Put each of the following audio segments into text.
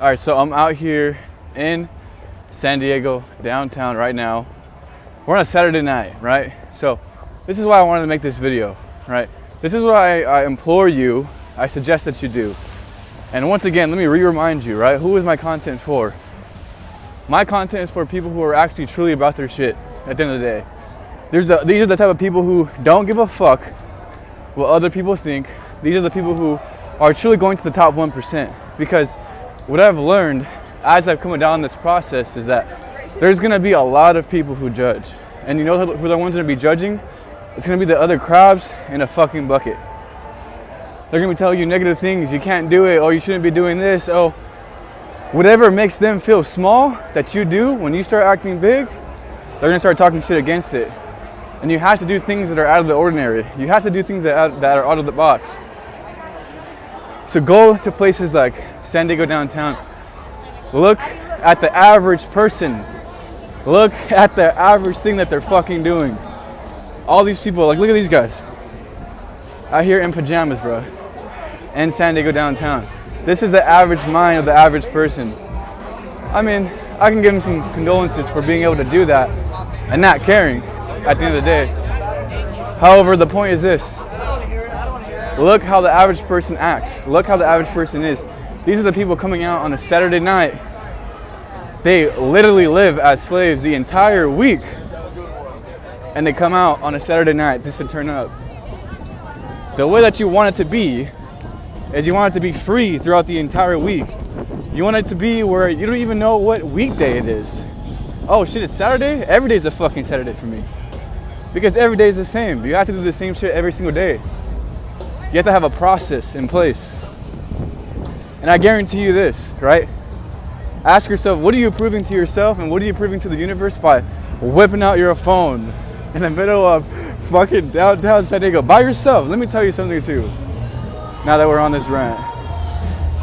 All right, so I'm out here in San Diego, downtown right now. We're on a Saturday night, right? So this is why I wanted to make this video, right? This is what I implore you, I suggest that you do. And once again, let me remind you, right? Who is my content for? My content is for people who are actually truly about their shit at the end of the day. These are the type of people who don't give a fuck what other people think. These are the people who are truly going to the top 1%. Because what I've learned as I've come down this process is that there's gonna be a lot of people who judge. And you know who the ones gonna be judging? It's gonna be the other crabs in a fucking bucket. They're gonna be telling you negative things, you can't do it, oh you shouldn't be doing this, oh. Whatever makes them feel small that you do, when you start acting big, they're gonna start talking shit against it. And you have to do things that are out of the ordinary. You have to do things that are out of the box. So go to places like San Diego downtown. Look at the average person. Look at the average thing that they're fucking doing. All these people, like look at these guys. Out here in pajamas, bro. In San Diego downtown. This is the average mind of the average person. I mean, I can give them some condolences for being able to do that and not caring at the end of the day. However, the point is this. Look how the average person acts. Look how the average person is. These are the people coming out on a Saturday night. They literally live as slaves the entire week. And they come out on a Saturday night just to turn up. The way that you want it to be is you want it to be free throughout the entire week. You want it to be where you don't even know what weekday it is. Oh shit, it's Saturday? Every day is a fucking Saturday for me. Because every day is the same. You have to do the same shit every single day. You have to have a process in place. And I guarantee you this, right? Ask yourself, what are you proving to yourself and what are you proving to the universe by whipping out your phone in the middle of fucking downtown San Diego by yourself? Let me tell you something too, now that we're on this rant,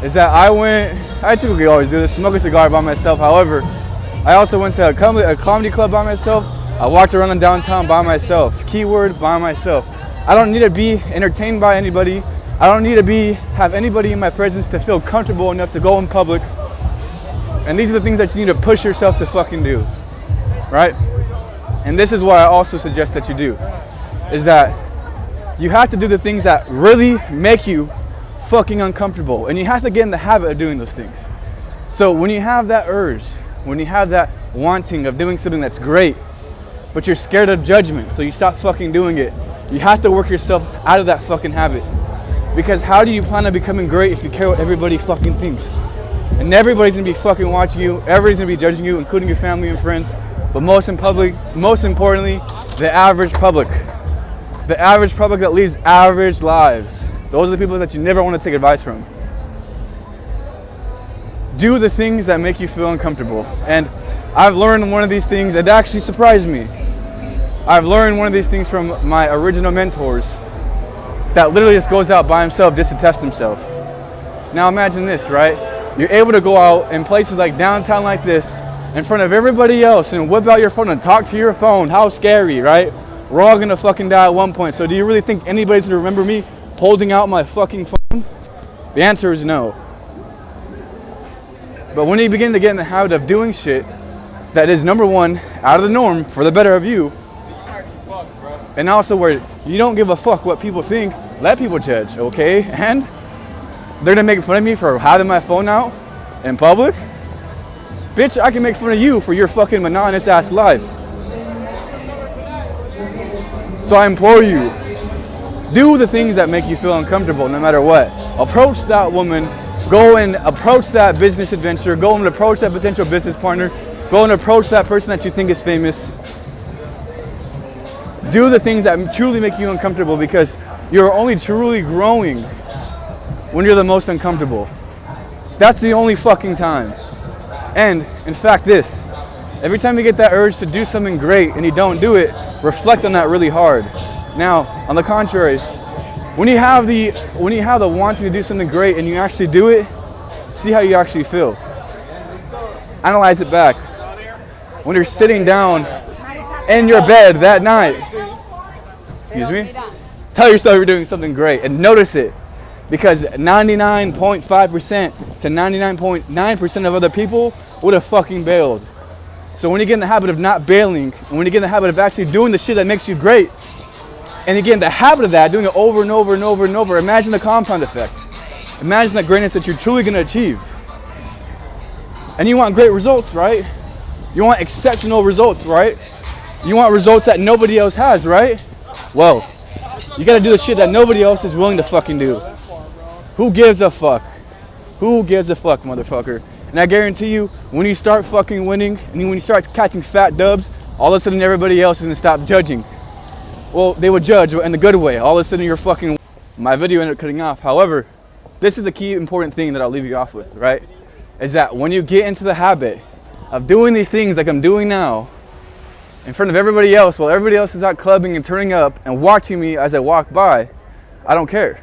is that I typically always do this, smoke a cigar by myself. However, I also went to a comedy club by myself. I walked around in downtown by myself. Keyword, by myself. I don't need to be entertained by anybody. I don't need to have anybody in my presence to feel comfortable enough to go in public. And these are the things that you need to push yourself to fucking do, right? And this is what I also suggest that you do, is that you have to do the things that really make you fucking uncomfortable. And you have to get in the habit of doing those things. So when you have that urge, when you have that wanting of doing something that's great, but you're scared of judgment, so you stop fucking doing it, you have to work yourself out of that fucking habit. Because how do you plan on becoming great if you care what everybody fucking thinks? And everybody's gonna be fucking watching you, everybody's gonna be judging you, including your family and friends. But most importantly, the average public. The average public that leads average lives. Those are the people that you never want to take advice from. Do the things that make you feel uncomfortable. And I've learned one of these things, it actually surprised me. I've learned one of these things from my original mentors that literally just goes out by himself just to test himself. Now imagine this, right? You're able to go out in places like downtown like this in front of everybody else and whip out your phone and talk to your phone. How scary, right? We're all gonna fucking die at one point. So do you really think anybody's gonna remember me holding out my fucking phone? The answer is no. But when you begin to get in the habit of doing shit that is, number one, out of the norm for the better of you, and also where you don't give a fuck what people think, let people judge, okay? And they're gonna make fun of me for having my phone out in public? Bitch, I can make fun of you for your fucking monotonous ass life. So I implore you, do the things that make you feel uncomfortable no matter what. Approach that woman, go and approach that business adventure, go and approach that potential business partner, go and approach that person that you think is famous. Do the things that truly make you uncomfortable, because you're only truly growing when you're the most uncomfortable. That's the only fucking time. And in fact, every time you get that urge to do something great and you don't do it, reflect on that really hard. Now, on the contrary, when you have the wanting to do something great and you actually do it, see how you actually feel. Analyze it back. When you're sitting down in your bed that night, excuse me, tell yourself you're doing something great and notice it. because 99.5% to 99.9% of other people would have fucking bailed. So when you get in the habit of not bailing, and when you get in the habit of actually doing the shit that makes you great, and you get in the habit of that, doing it over and over and over and over, imagine the compound effect. Imagine the greatness that you're truly gonna achieve. And you want great results, right? You want exceptional results, right? You want results that nobody else has, right? Well, you gotta do the shit that nobody else is willing to fucking do. Who gives a fuck? Who gives a fuck, motherfucker? And I guarantee you, when you start fucking winning, and when you start catching fat dubs, all of a sudden everybody else is gonna stop judging. Well, they would judge in the good way. All of a sudden you're fucking... My video ended up cutting off. However, this is the key important thing that I'll leave you off with, right? Is that when you get into the habit of doing these things like I'm doing now, in front of everybody else, while everybody else is out clubbing and turning up and watching me as I walk by, I don't care.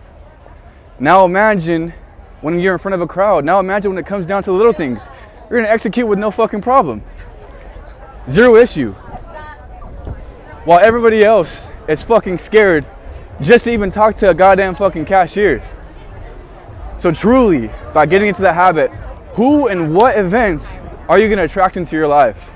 Now imagine when you're in front of a crowd. Now imagine when it comes down to the little things. You're gonna execute with no fucking problem. Zero issue. While everybody else is fucking scared just to even talk to a goddamn fucking cashier. So truly, by getting into the habit, who and what events are you gonna attract into your life?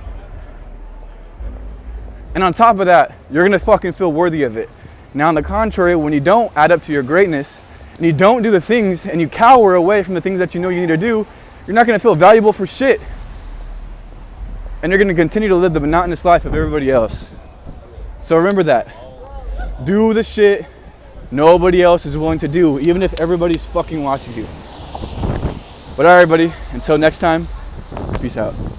And on top of that, you're gonna fucking feel worthy of it. Now on the contrary, when you don't add up to your greatness, and you don't do the things, and you cower away from the things that you know you need to do, you're not gonna feel valuable for shit. And you're gonna continue to live the monotonous life of everybody else. So remember that. Do the shit nobody else is willing to do, even if everybody's fucking watching you. But alright, buddy, until next time, peace out.